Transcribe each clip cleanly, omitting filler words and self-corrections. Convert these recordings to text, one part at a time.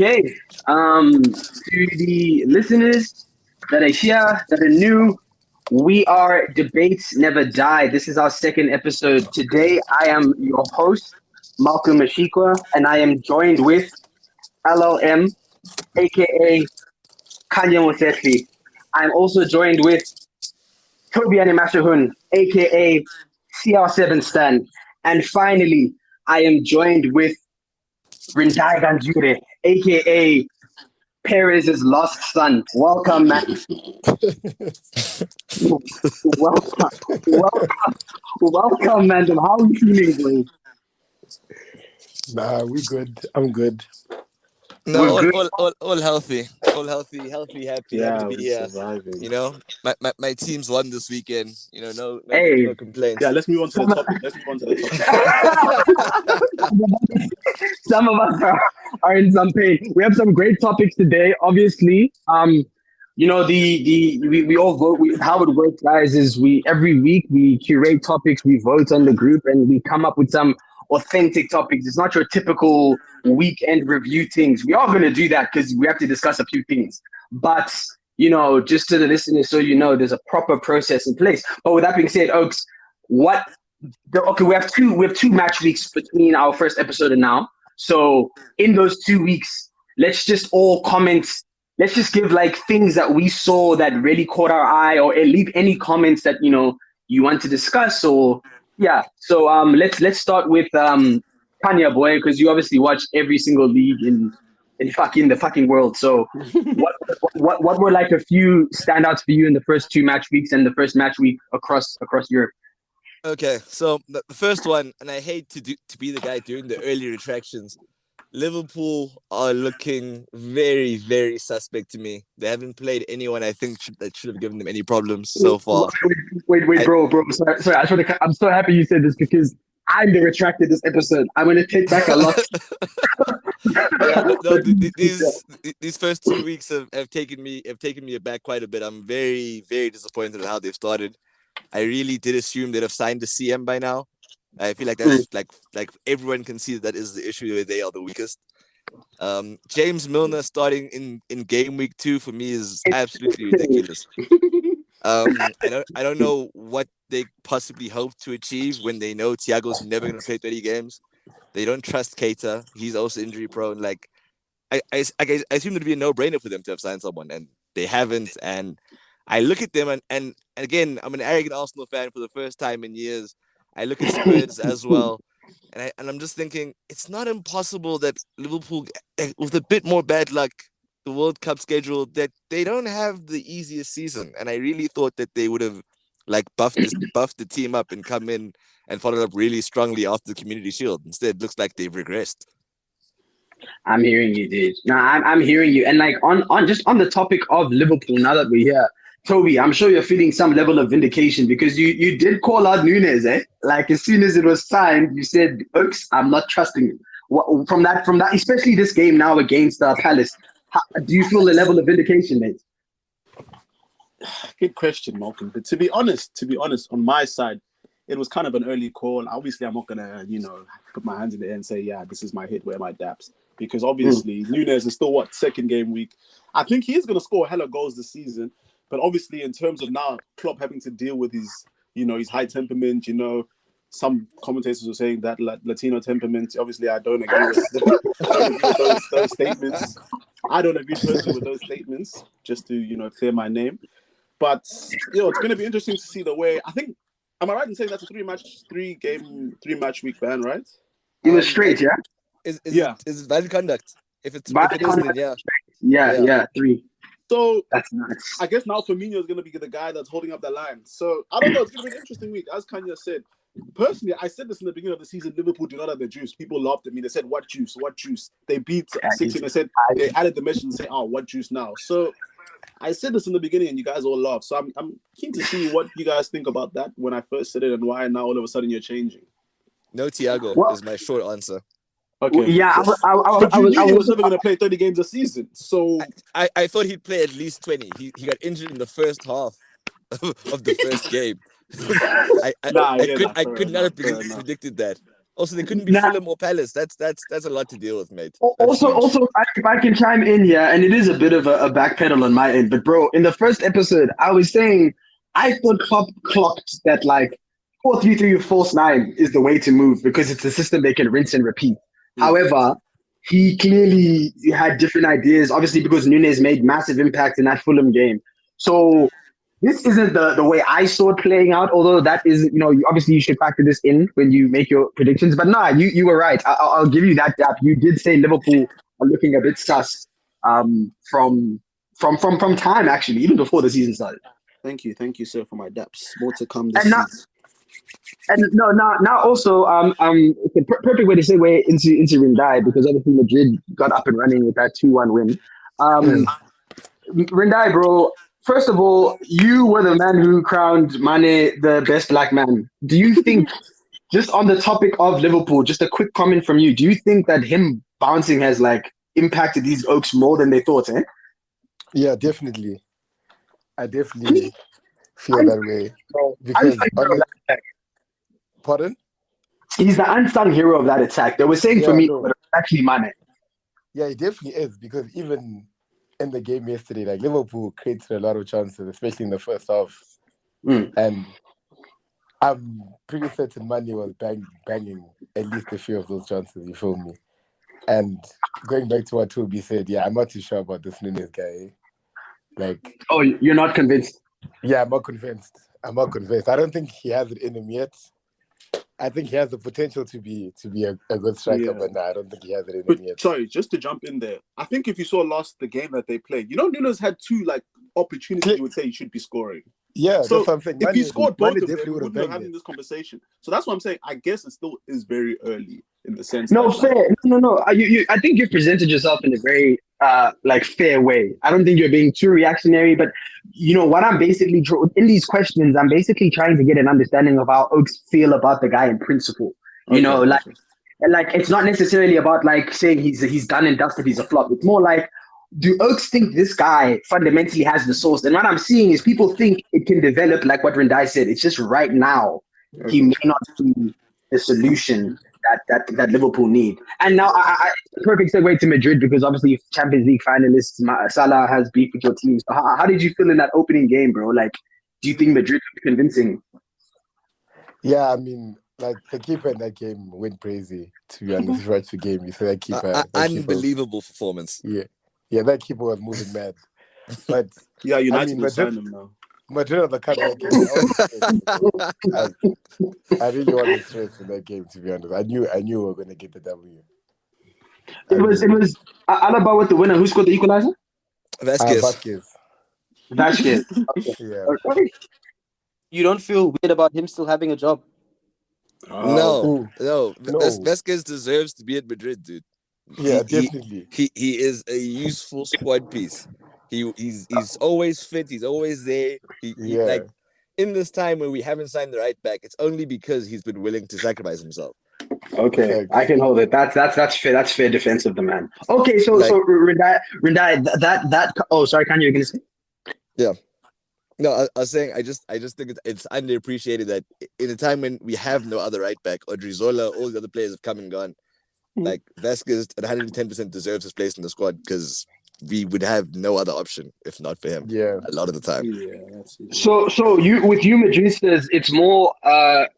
Okay. To the listeners that are here, that are new, we are Debates Never Die. This is our second episode. Today, I am your host, Malcolm Mashikwa, and I am joined with LLM, aka Kanye Mosefi. I'm also joined with Toby Animashahun, aka CR7 Stan. And finally, I am joined with Rindai Ganjure, aka Perez's lost son. Welcome, man. Welcome, welcome, welcome, man. How are you feeling, boy? Nah, we good. I'm good. No, We're good. all healthy, happy to Yeah, be we're here. surviving. My team's won this weekend. Hey, No complaints. Yeah, let's move on to the some, topic. Let's move on to the topic. some of us are in some pain. We have some great topics today. Obviously, we all vote. How it works, guys, is we every week we curate topics, we vote on the group, and we come up with some authentic topics. It's not your typical weekend review things. We are going to do that because we have to discuss a few things. But just to the listeners, so you know, there's a proper process in place. But with that being said, Oaks, what okay, we have two match weeks between our first episode and now. So in those 2 weeks, let's just all comment. Let's just give like things that we saw that really caught our eye, or leave any comments that you want to discuss. Or yeah. So let's start with Tanya boy, because you obviously watch every single league in the fucking world. So what were like a few standouts for you in the first two match weeks and the first match week across Europe? Okay, so the first one, and I hate to be the guy doing the early retractions. Liverpool are looking very, very suspect to me. They haven't played anyone I think that should have given them any problems so far. Wait, bro. Sorry. I'm so happy you said this because I'm the retracted this episode. I'm gonna take back a lot. These first 2 weeks have taken me aback quite a bit. I'm very, very disappointed at how they've started. I really did assume they'd have signed a CM by now. I feel like that's like everyone can see that is the issue where they are the weakest. James Milner starting in game week 2 for me is absolutely ridiculous. I don't know what they possibly hope to achieve when they know Thiago's never going to play 30 games. They don't trust Keita. He's also injury prone. Like I assume it'd be a no-brainer for them to have signed someone, and they haven't. And I look at them and again, I'm an arrogant Arsenal fan for the first time in years. I look at Spurs as well, and I'm just thinking it's not impossible that Liverpool, with a bit more bad luck, the World Cup schedule, that they don't have the easiest season. And I really thought that they would have like buffed the team up and come in and followed up really strongly after the Community Shield. Instead, it looks like they've regressed. I'm hearing you, dude. No, I'm hearing you. And like on just on the topic of Liverpool, now that we're here, Toby, I'm sure you're feeling some level of vindication because you did call out Nunes, eh? Like as soon as it was signed, you said, "Oops, I'm not trusting him." From that, especially this game now against Palace, do you feel the level of vindication, mate? Good question, Malcolm. But to be honest, on my side, it was kind of an early call. Obviously, I'm not gonna, put my hands in the air and say, yeah, this is my hit, where my daps. Because obviously, Nunes is still second game week. I think he is gonna score hella goals this season. But obviously, in terms of now Klopp having to deal with his high temperament, some commentators were saying that Latino temperament. Obviously, I don't agree with those statements. I don't agree personally with those statements, just to clear my name. But it's going to be interesting to see the way. I think, am I right in saying that's a three match week ban, right? It was straight, yeah. Is it valid conduct? If it is, then yeah. Yeah, 3. So that's nuts. I guess now Firmino is going to be the guy that's holding up the line. So I don't know. It's going to be an interesting week, as Kanye said. Personally, I said this in the beginning of the season. Liverpool do not have the juice. People laughed at me. They said, "What juice? What juice?" They beat City, and they said they added the measure and say, "Oh, what juice now?" So I said this in the beginning, and you guys all laughed. So I'm keen to see what you guys think about that when I first said it, and why now all of a sudden you're changing. No Thiago is my short answer. Okay. Yeah, I was never going to play 30 games a season. So I thought he'd play at least 20. He got injured in the first half of the first game. I could not have predicted that. Also, they couldn't be Nah. Fulham or Palace. That's a lot to deal with, mate. That's Also, huge. if I can chime in here, and it is a bit of a backpedal on my end, but bro, in the first episode, I was saying I thought Klopp clocked that like 4-3-3 or false nine is the way to move because it's a system they can rinse and repeat. However, he clearly had different ideas, obviously because Nunes made massive impact in that Fulham game. So this isn't the way I saw it playing out, although that is, obviously you should factor this in when you make your predictions. But nah, you were right. I'll give you that gap. You did say Liverpool are looking a bit sus from time, actually, even before the season started. Thank you, sir, for my daps. More to come And this season. now also it's a perfect way to segue into Rindai because obviously Madrid got up and running with that 2-1 win. Rindai, bro. First of all, you were the man who crowned Mane the best black man. Do you think, just on the topic of Liverpool, just a quick comment from you, do you think that him bouncing has like impacted these Oaks more than they thought, eh? Yeah, definitely. I definitely feel that way. Because pardon? He's the unsung hero of that attack. They were saying for me, but it's actually Mane. Yeah, he definitely is because even in the game yesterday, like Liverpool created a lot of chances, especially in the first half. And I'm pretty certain Mane was banging at least a few of those chances, you feel me? And going back to what Toby said, yeah, I'm not too sure about this Nunes guy. Like, oh, you're not convinced? Yeah, I'm not convinced. I don't think he has it in him yet. I think he has the potential to be a good striker, but I don't think he has it in him yet. Sorry, just to jump in there. I think if you saw the game that they played, Nunes had two like opportunities you would say he should be scoring. Yeah, so that's what I'm saying. If he scored both of them, we wouldn't be having this conversation. So that's what I'm saying. I guess it still is very early in the sense. No, fair. No. I think you've presented yourself in a very fair way. I don't think you're being too reactionary, but what I'm basically in these questions, I'm basically trying to get an understanding of how Oaks feel about the guy in principle. Like it's not necessarily about like saying he's done and dusted, he's a flop. It's more like, do Oaks think this guy fundamentally has the source? And what I'm seeing is people think it can develop, like what Rendai said. It's just right now he may not be the solution that Liverpool need. And now, perfect segue to Madrid because obviously Champions League finalists Salah has beef with your team. So how did you feel in that opening game, bro? Like, do you think Madrid was convincing? Yeah, I mean, like the keeper in that game went crazy. To be honest, right the game, you saw that keeper. Unbelievable performance. Yeah, that keeper was moving mad. But yeah, United will sign him now. Madrid on the comeback game. I really wanted stress in that game, to be honest. I knew we were going to get the W. It was Alaba with the winner. Who scored the equalizer? Vasquez. Okay. Yeah. Okay. You don't feel weird about him still having a job? No. Vasquez deserves to be at Madrid, dude. Yeah, definitely. He is a useful squad piece. He's always fit. He's always there. He like in this time when we haven't signed the right back, it's only because he's been willing to sacrifice himself. Okay, I can hold it. That's fair. That's fair defense of the man. Okay, so Rendai, that. Oh, sorry, Kanye, you're gonna say? Yeah. No, I was saying I just think it's underappreciated that in a time when we have no other right back, Odriozola, all the other players have come and gone. Like Vasquez at 110% deserves his place in the squad because we would have no other option if not for him. Yeah, a lot of the time. Yeah. So you with you Madristas, it's more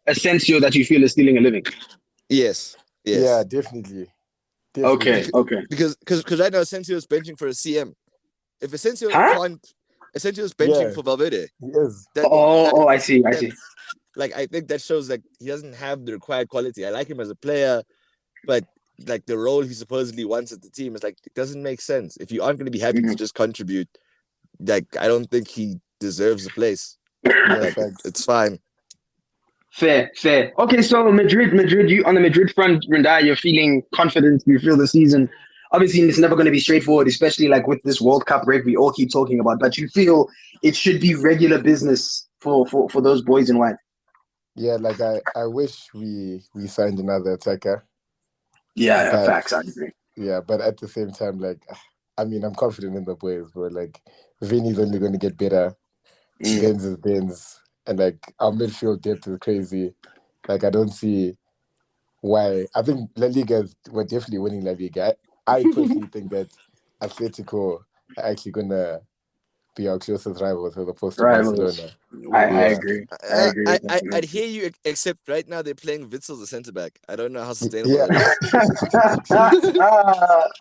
Asensio that you feel is stealing a living. Yes. Yeah, definitely. Okay. Because right now Asensio is benching for a CM. If Asensio can't, Asensio is benching for Valverde. Yes. I see. Like I think that shows like he doesn't have the required quality. I like him as a player, but like the role he supposedly wants at the team is like it doesn't make sense. If you aren't going to be happy to just contribute, like I don't think he deserves the place. Like, it's fine. Fair. Okay, so Madrid. You on the Madrid front, Rendai, you're feeling confident. You feel the season. Obviously, it's never going to be straightforward, especially like with this World Cup break we all keep talking about. But you feel it should be regular business for those boys in white. Yeah, like I wish we signed another attacker. Yeah, facts. I agree. Yeah, but at the same time, like, I mean, I'm confident in the boys, bro. Like, Vinny's only going to get better. Benz is Benz. And, like, our midfield depth is crazy. Like, I don't see why I think La Liga we're definitely winning La Liga. I personally think that Atletico are actually gonna be our closest rivals as opposed to Rivals. Barcelona. I Yeah. agree. I agree with that. I'd hear you, except right now they're playing Witsel as a centre back. I don't know how sustainable Yeah. that is.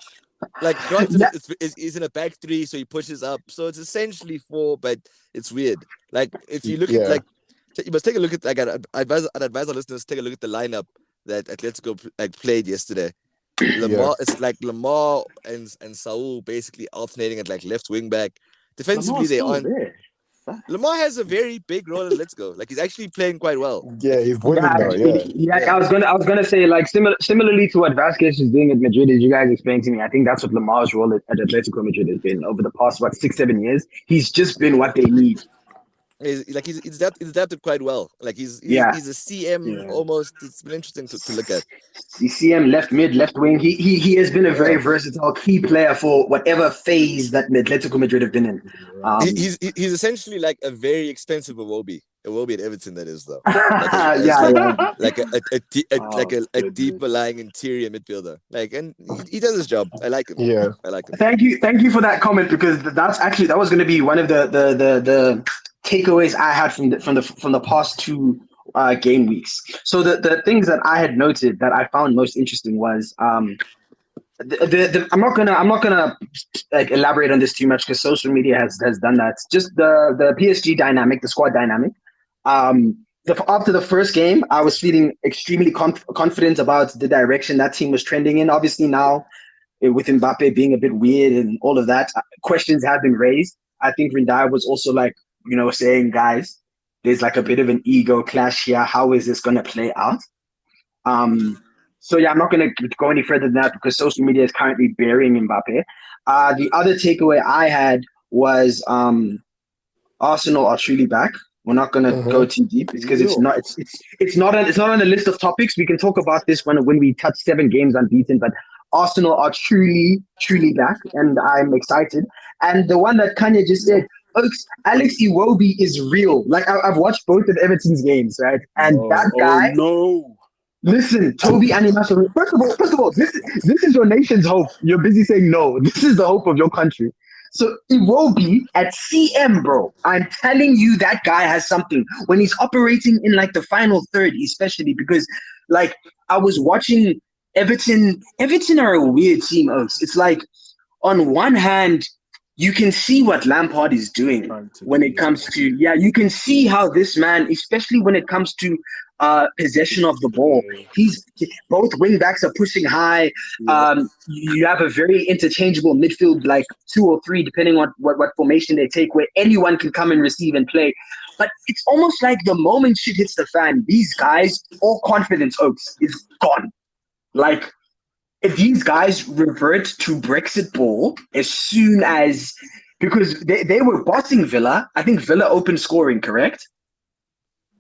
Like, granted, Yeah. he's in a back three, so he pushes up. So it's essentially four, but it's weird. Like, if you look at, Yeah. like, you must take a look at, like, I'd advise our listeners to take a look at the lineup that Atletico played yesterday. Lamar, it's like Lamar and Saul basically alternating at like left wing back. Defensively, Lamar's they still aren't. there. Lamar has a very big role in Let's Go. Like, he's actually playing quite well. Yeah, Like, he's Yeah, winning now. actually, Yeah. yeah. I was gonna say like similarly to what Vasquez is doing at Madrid, as you guys explained to me. I think that's what Lamar's role at Atletico Madrid has been over the past 6-7 years. He's just been what they need. he's adapted quite well. Like, he's Yeah, a CM Yeah. almost. It's been interesting to look at. you see him left mid, left wing. He has been a very Yeah. versatile key player for whatever phase that Atletico Madrid have been in. He's essentially like a very expensive Iwobi. Iwobi at Everton, that is, though. Like Yeah. like a Goodness. deeper lying interior midfielder. Like, and he does his job. I like him. Yeah. I like him. Thank you for that comment, because that was going to be one of the takeaways I had from the past two game weeks. So the things that I had noted that I found most interesting was I'm not gonna like elaborate on this too much because social media has done that. Just the PSG dynamic, the squad dynamic. After the first game, I was feeling extremely confident about the direction that team was trending in. Obviously now, with Mbappe being a bit weird and all of that, questions have been raised. I think Rindai was also like, saying, guys, there's like a bit of an ego clash here. How is this going to play out? So yeah, I'm not going to go any further than that because social media is currently burying Mbappe. The other takeaway I had was Arsenal are truly back. We're not going to go too deep because it's not on the list of topics. We can talk about this when we touch 7 games unbeaten, but Arsenal are truly back, and I'm excited. And the one that Kanye just said, Alex Iwobi is real. Like I've watched both of Everton's games, right? And that guy. No. Listen, Toby Animation. First of all, this is your nation's hope. You're busy saying no. This is the hope of your country. So Iwobi at CM, bro. I'm telling you, that guy has something when he's operating in like the final third, especially because like I was watching Everton. Everton are a weird team, Oaks. It's like on one hand, you can see what Lampard is doing when it comes to, you can see how this man, especially when it comes to possession of the ball, both wing backs are pushing high. You have a very interchangeable midfield, like 2 or 3, depending on what formation they take, where anyone can come and receive and play. But it's almost like the moment shit hits the fan, these guys, all confidence, Oaks, is gone. Like, if these guys revert to Brexit ball as soon as, because they were bossing Villa. I think Villa opened scoring, correct?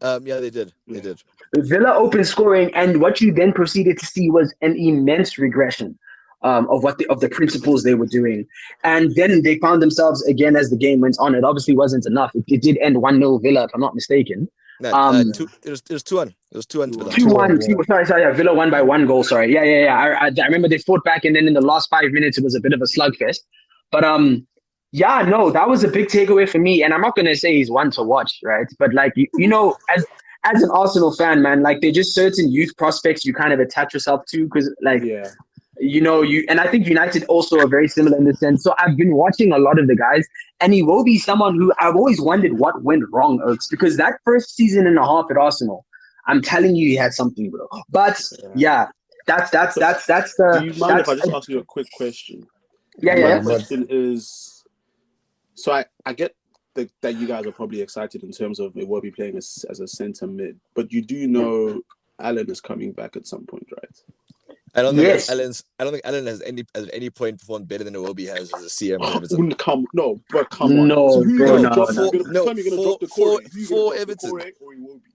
Yeah, they did. They did. Villa opened scoring, and what you then proceeded to see was an immense regression of the principles they were doing. And then they found themselves again as the game went on. It obviously wasn't enough. It did end 1-0 Villa, if I'm not mistaken. No, it was 2-1. It was 2-1 Villa. 2-1. Sorry. Yeah, Villa won by 1 goal. Sorry. Yeah. I remember they fought back, and then in the last 5 minutes, it was a bit of a slugfest. But yeah, no, that was a big takeaway for me. And I'm not gonna say he's one to watch, right? But like as an Arsenal fan, man, like they're just certain youth prospects you kind of attach yourself to because like. Yeah. And I think United also are very similar in this sense. So I've been watching a lot of the guys, and he will be someone who I've always wondered what went wrong, Oaks, because that first season and a half at Arsenal, I'm telling you, he had something, bro. But yeah, that's the. Do you mind if I just ask you a quick question? Yeah. My question is, so I get that you guys are probably excited in terms of it will be playing as a centre mid, but you do know Alan is coming back at some point, right? I don't think Alan has at any point performed better than Iwobi has as a CM. Come on. No, So who's bro, gonna no, drop? no. You're gonna drop the core. For Everton or Iwobi?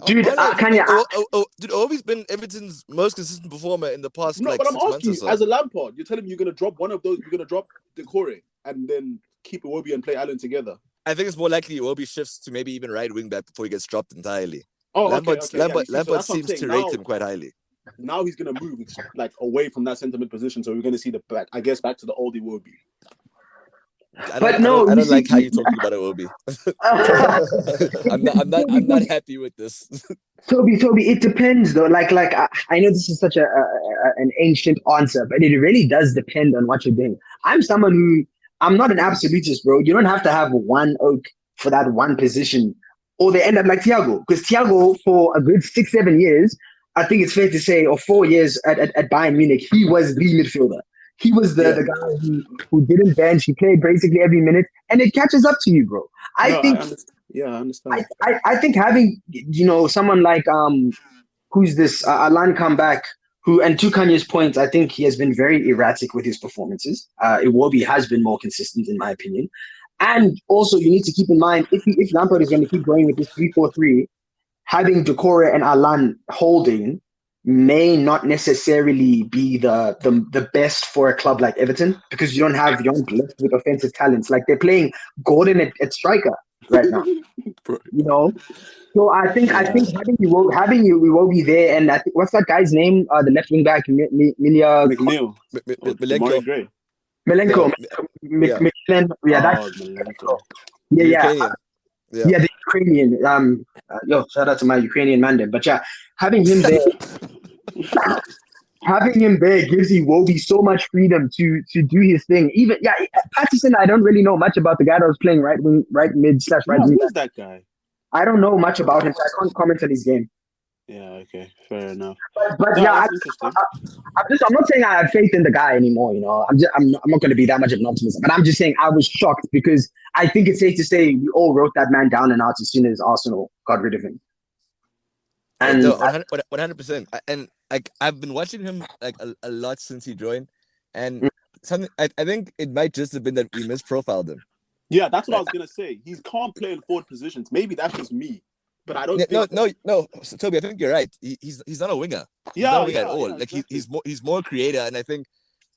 Dude, dude, Iwobi's been Everton's most consistent performer in the past No, like but I'm 6 months asking or you, so. as a Lampard, you're telling me you're gonna drop one of those. You're gonna drop the core and then keep Iwobi and play Alan together. I think it's more likely Iwobi shifts to maybe even right wing back before he gets dropped entirely. Oh, okay. Yeah, you see, so Lampard that's what I'm seems saying. to rate him quite highly. Now he's gonna move like away from that centre mid position, so we're gonna see back to the old Iwobi. But no, I you don't see, like how you're talking about Iwobi. I'm not happy with this. Toby, it depends though. I know this is such an ancient answer, but it really does depend on what you're doing. I'm not an absolutist, bro. You don't have to have one oak for that one position, or they end up like Thiago. Because Thiago, for a good 6-7 years, I think it's fair to say, or 4 years at Bayern Munich, he was the midfielder. He was the guy who didn't bench. He played basically every minute, and it catches up to you, bro. I understand. I think having someone like who's this Alan come back, who, and to Kanye's point, I think he has been very erratic with his performances. Iwobi has been more consistent in my opinion. And also you need to keep in mind, if Lampard is going to keep going with this 3-4-3, having Decore and Alan holding may not necessarily be the best for a club like Everton, because you don't have young left with offensive talents. Like, they're playing Gordon at striker right now. So I think having you will be there, and I think, what's that guy's name? The left wing back, McNeil, Milenko. Milenko. Milenko. The Yeah, Ukrainian. yeah, the Ukrainian. Shout out to my Ukrainian man there. But yeah, having him there, gives Iwobi so much freedom to do his thing. Even Patterson, I don't really know much about the guy that was playing right mid / right wing. Who's that guy? I don't know much about him, so I can't comment on his game. Yeah, okay, fair enough. But that's interesting. I'm not saying I have faith in the guy anymore. I'm not going to be that much of an optimist. But I'm just saying I was shocked, because I think it's safe to say we all wrote that man down and out as soon as Arsenal got rid of him. And 100%. And I've been watching him like a lot since he joined, and something I think it might just have been that we misprofiled him. Yeah, that's what I was gonna say. He can't play in forward positions. Maybe that's just me, but I don't. No. So, Toby, I think you're right. He's not a winger. He's not a winger at all. Like, exactly. he's more creator, and I think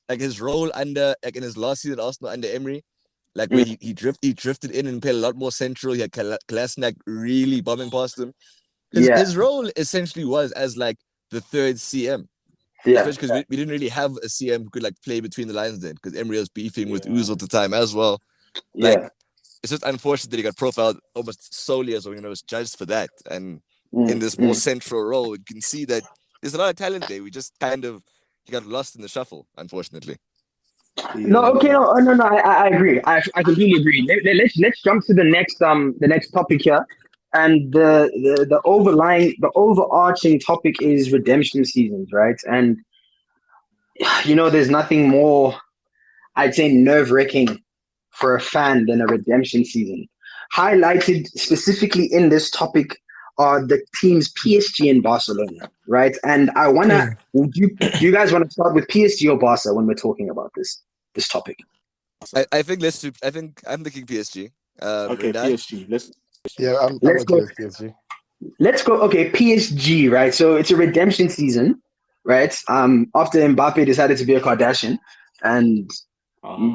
like his role under, like, in his last season at Arsenal under Emery, like where he drifted in and played a lot more central. He had Kolasinac really bombing past him. His role essentially was as like the third CM. Yeah, especially because we didn't really have a CM who could like play between the lines then, because Emery was beefing with Ozil at the time as well. Like, it's just unfortunate that he got profiled almost solely as was judged for that. And in this more central role, you can see that there's a lot of talent there. We just he got lost in the shuffle, unfortunately. No, I agree. I completely agree. Let's jump to the next topic here. And the overarching topic is redemption seasons, right? And there's nothing more, I'd say, nerve-wracking for a fan than a redemption season. Highlighted specifically in this topic are the teams PSG and Barcelona, right? And I wanna, do you guys want to start with PSG or Barca when we're talking about this topic? I think I'm thinking PSG. Okay, PSG. Let's go. PSG. Let's go. Okay, PSG, right? So it's a redemption season, right? After Mbappe decided to be a Kardashian and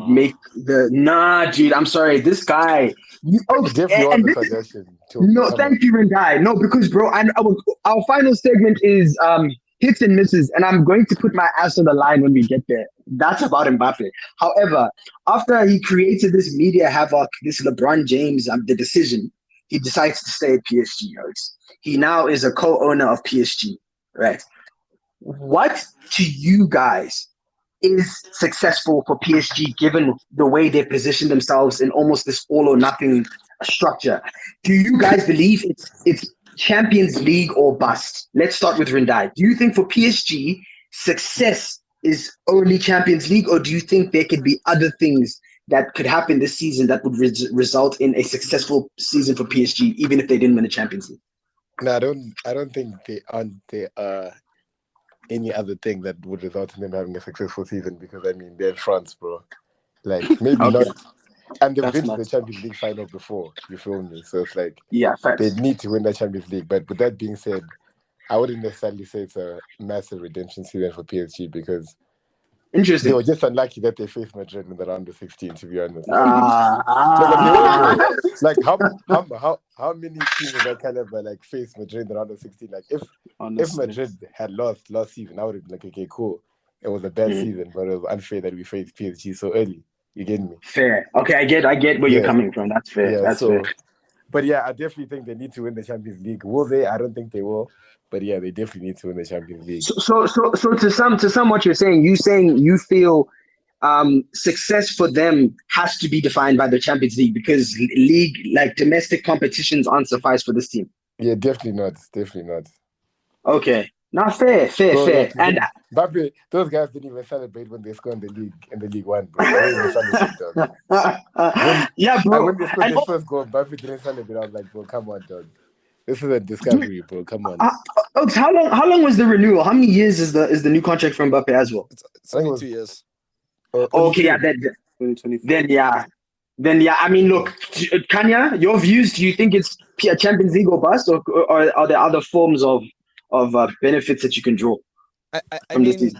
make dude, I'm sorry, this guy. Thank you, Rendai. No, because bro, our final segment is hits and misses, and I'm going to put my ass on the line when we get there. That's about Mbappe. However, after he created this media havoc, this LeBron James, the decision, he decides to stay at PSG. Right? He now is a co-owner of PSG. Right? What to you guys is successful for PSG, given the way they position themselves in almost this all or nothing structure? Do you guys believe it's Champions League or bust? Let's start with Rendai. Do you think for PSG, success is only Champions League, or do you think there could be other things that could happen this season that would result in a successful season for PSG, even if they didn't win the Champions League? No, I don't think there are any other thing that would result in them having a successful season, because they're in France, bro. Like, maybe not. And they've been to the Champions League final before, you feel me? So it's like, they need to win the Champions League. But with that being said, I wouldn't necessarily say it's a massive redemption season for PSG, because Interesting. They were just unlucky that they faced Madrid in the round of 16, to be honest. Like how many teams of that caliber like faced Madrid in the round of 16? Like if Madrid had lost last season, I would have been like, okay, cool. It was a bad season, but it was unfair that we faced PSG so early. You get me? Fair. Okay, I get where you're coming from. That's fair. Yeah, That's fair. But yeah, I definitely think they need to win the Champions League. Will they? I don't think they will. But yeah, they definitely need to win the Champions League. So to sum what you're saying, you feel success for them has to be defined by the Champions League because league like domestic competitions aren't suffice for this team. Yeah, definitely not. Definitely not. Okay. Now fair. Like, And Mbappe, those guys didn't even celebrate when they scored in the League One, bro. They didn't even celebrate, dog. Yeah, bro. And when they scored their first goal, Mbappe didn't celebrate. I was like, bro, come on, dog. This is a discovery, bro. Come on. How long was the renewal? How many years is the new contract from Mbappe as well? It's only 2 years. Okay, yeah, then yeah. I mean, look, Kanya, your views. Do you think it's a Champions League or bust, or are there other forms of benefits that you can draw? I mean,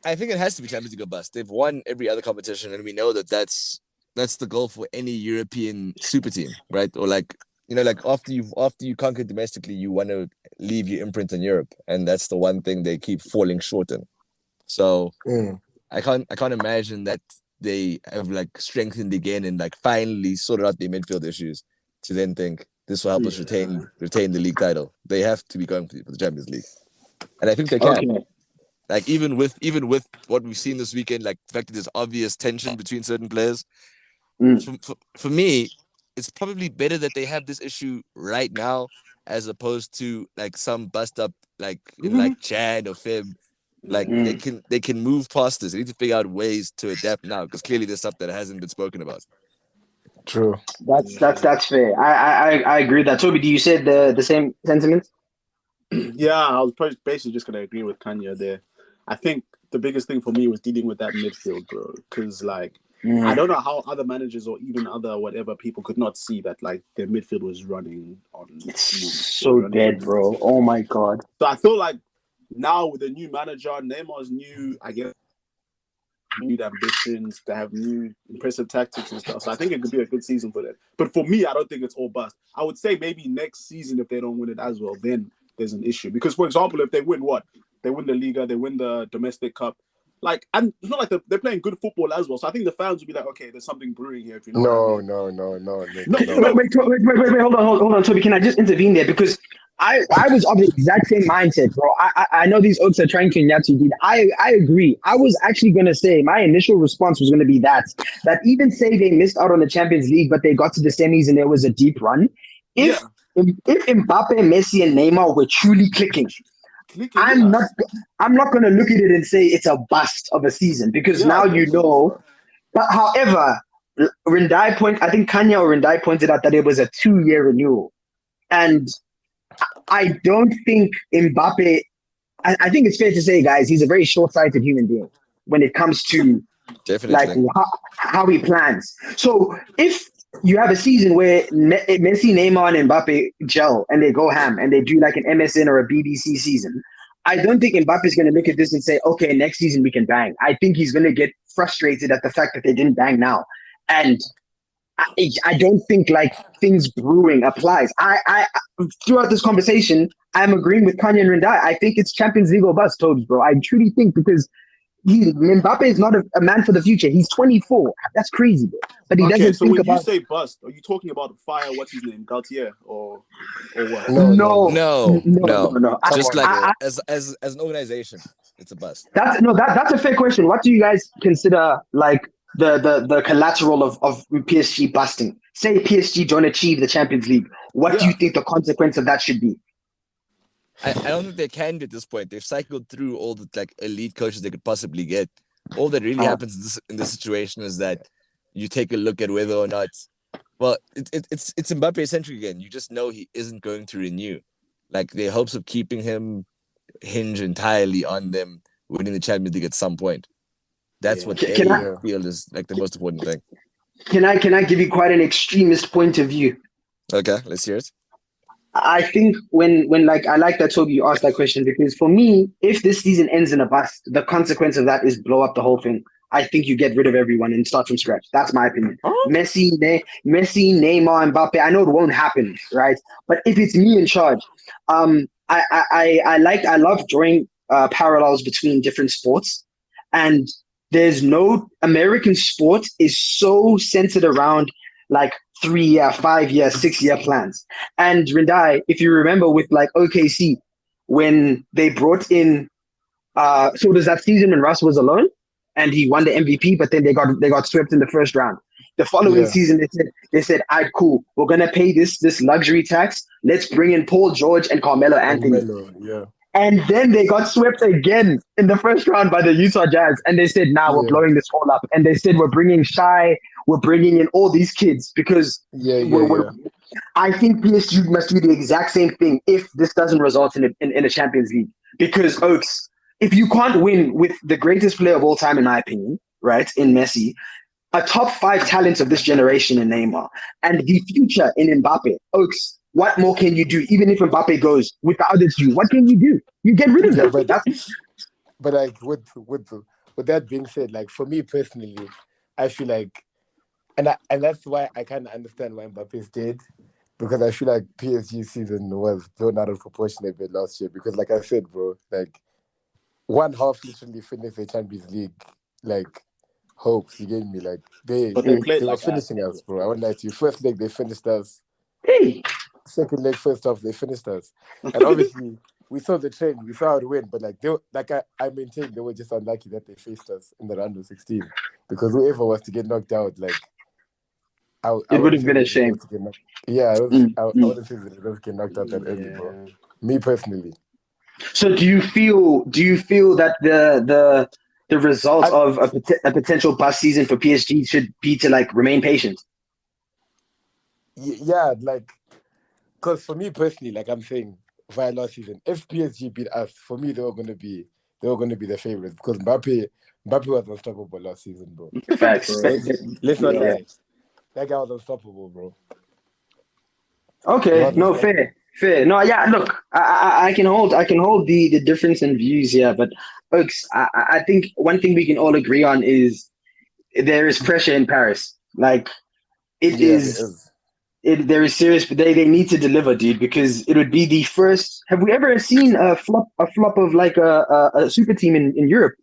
I think it has to be Champions League or bust. They've won every other competition, and we know that's the goal for any European super team, right? Or like, you know, like after you conquer domestically, you want to leave your imprint in Europe, and that's the one thing they keep falling short in. So I can't imagine that they have like strengthened again and like finally sorted out their midfield issues to then think this will help us retain the league title. They have to be going for the Champions League, and I think they can. Okay. Like even with what we've seen this weekend, like the fact that there's obvious tension between certain players. For me, it's probably better that they have this issue right now as opposed to like some bust up like in like Jan or Feb. Like they can move past this. They need to figure out ways to adapt now because clearly there's stuff that hasn't been spoken about. True. That's fair. I agree with that. Toby, do you say the same sentiments? Yeah, I was basically just gonna agree with Kanya there. I think the biggest thing for me was dealing with that midfield, bro. Because like I don't know how other managers or even other whatever people could not see that like their midfield was running on. It's so dead, bro. Oh my god. So I feel like now with the new manager, Neymar's new, I guess, new ambitions, to have new impressive tactics and stuff. So I think it could be a good season for them. But for me, I don't think it's all bust. I would say maybe next season if they don't win it as well, then there's an issue. Because for example, if they win what? They win the Liga, they win the domestic cup. Like, and it's not like they're playing good football as well. So I think the fans will be like, okay, there's something brewing here. If you know No. Wait, hold on, Toby. Can I just intervene there? Because I was of the exact same mindset, bro. I know these oaks are trying to Nyatu, dude. I agree. I was actually going to say, my initial response was going to be that even say they missed out on the Champions League, but they got to the semis and there was a deep run. If Mbappe, Messi, and Neymar were truly clicking, I'm not going to look at it and say it's a bust of a season because now you know. But however, I think Kanya or Rendai pointed out that it was a 2-year renewal. And I don't think Mbappe, I think it's fair to say, guys, he's a very short-sighted human being when it comes to like how he plans. So if you have a season where Messi, Neymar, and Mbappe gel and they go ham and they do like an MSN or a BBC season, I don't think Mbappe is going to look at this and say, okay, next season we can bang. I think he's going to get frustrated at the fact that they didn't bang now. And I don't think like things brewing applies. I throughout this conversation, I'm agreeing with Kanye and Rendai. I think it's Champions League or bust, Tobes, bro. I truly think because Mbappe is not a man for the future. He's 24. That's crazy, bro. But he doesn't think about. When you say bust, are you talking about fire? What's his name, Gautier, or what? No. Just like as an organization, it's a bust. That's a fair question. What do you guys consider like the collateral of PSG busting? Say PSG don't achieve the Champions League. What do you think the consequence of that should be? I don't think they can be at this point. They've cycled through all the like elite coaches they could possibly get. All that really happens in this situation is that you take a look at whether or not, well, it's Mbappe centric again. You just know he isn't going to renew. Like their hopes of keeping him hinge entirely on them winning the Champions League at some point. That's what they feel is like the most important thing. Can I give you quite an extremist point of view? Okay, let's hear it. I think when like I like that Toby you asked that question because for me, if this season ends in a bust, the consequence of that is blow up the whole thing. I think you get rid of everyone and start from scratch. That's my opinion. Huh? Messi, Neymar, Mbappe. I know it won't happen, right? But if it's me in charge, I love drawing parallels between different sports, and there's no American sport is so centered around like 3 year, 5 year, 6 year plans. And Rindai, if you remember with like OKC, when they brought in so there's that season when Russ was alone and he won the MVP, but then they got swept in the first round. The following Yeah. season they said, all right, cool, we're gonna pay this luxury tax. Let's bring in Paul George and Carmelo And Anthony. Melo, yeah. And then they got swept again in the first round by the Utah Jazz. And they said, nah, we're Yeah. blowing this all up. And they said, we're bringing Shy, we're bringing in all these kids because Yeah. I think PSG must do the exact same thing if this doesn't result in a Champions League. Because, Oaks, if you can't win with the greatest player of all time, in my opinion, right, in Messi, a top 5 talent of this generation in Neymar, and the future in Mbappe, Oaks, what more can you do? Even if Mbappe goes with the other two, what can you do? You get rid of Yeah, them. but like with that being said, like for me personally, I feel like, and that's why I kind of understand why Mbappe's dead, because I feel like PSG season was blown out of proportion a bit last year. Because like I said, bro, like one half literally finished the Champions League like hopes. You gave me like But they played they were like ass. finishing us, bro. I won't lie to you. First leg they finished us. Hey, Second leg, first half they finished us, and obviously. We saw the trend, we saw how to win, but I maintain they were just unlucky that they faced us in the round of 16, because whoever was to get knocked out, like it would have been a shame. Yeah, I wouldn't say they deserve to get knocked out that early, Yeah. bro. Me personally, So do you feel that the result I, of a potential bust season for PSG should be to like remain patient? yeah, like, because for me personally, like I'm saying, via last season, if PSG beat us, for me they were going to be the favorites, because Mbappe was unstoppable last season, bro. Facts. Bro. Let's not Yeah. lie, that guy was unstoppable, bro. Okay, no, fair. No, yeah. Look, I can hold the difference in views here, but folks, I think one thing we can all agree on is there is pressure in Paris. Like it Yeah, is. There is serious. They need to deliver, dude, because it would be the first. Have we ever seen a flop of like a super team in Europe?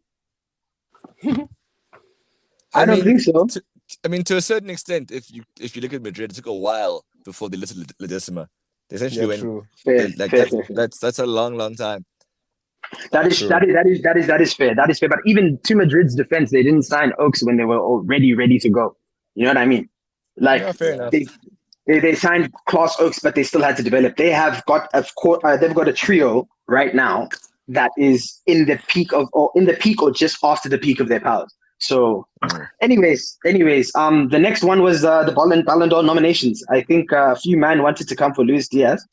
I don't think so. To a certain extent, if you look at Madrid, it took a while before they lifted La Decima. They essentially went. True. Fair. That's a long time. That is fair. That is fair. But even to Madrid's defense, they didn't sign Oaks when they were already ready to go. You know what I mean? Like Yeah, fair enough. they signed Klaus Oaks, but they still had to develop. They have got they've got a trio right now that is in the peak or just after the peak of their powers. So, anyways, the next one was the Ballon d'Or nominations. I think a few men wanted to come for Luis Diaz.